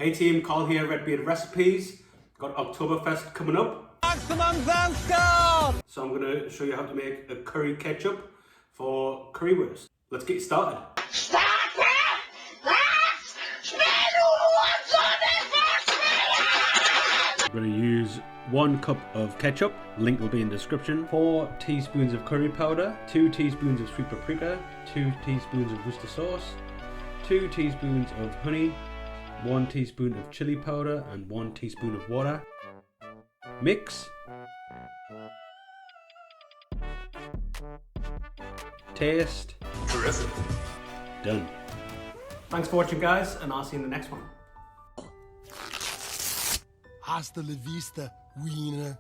Hey team, Carl here, Redbeard Recipes. Got Oktoberfest coming up. So I'm going to show you how to make a curry ketchup for currywurst. Let's get started. We're going to use 1 cup of ketchup, link will be in the description, 4 teaspoons of curry powder, 2 teaspoons of sweet paprika, 2 teaspoons of Worcestershire sauce, 2 teaspoons of honey, 1 teaspoon of chili powder and 1 teaspoon of water. Mix. Taste. Terrific. Done. Thanks for watching guys, and I'll see you in the next one. Hasta la vista, wiener.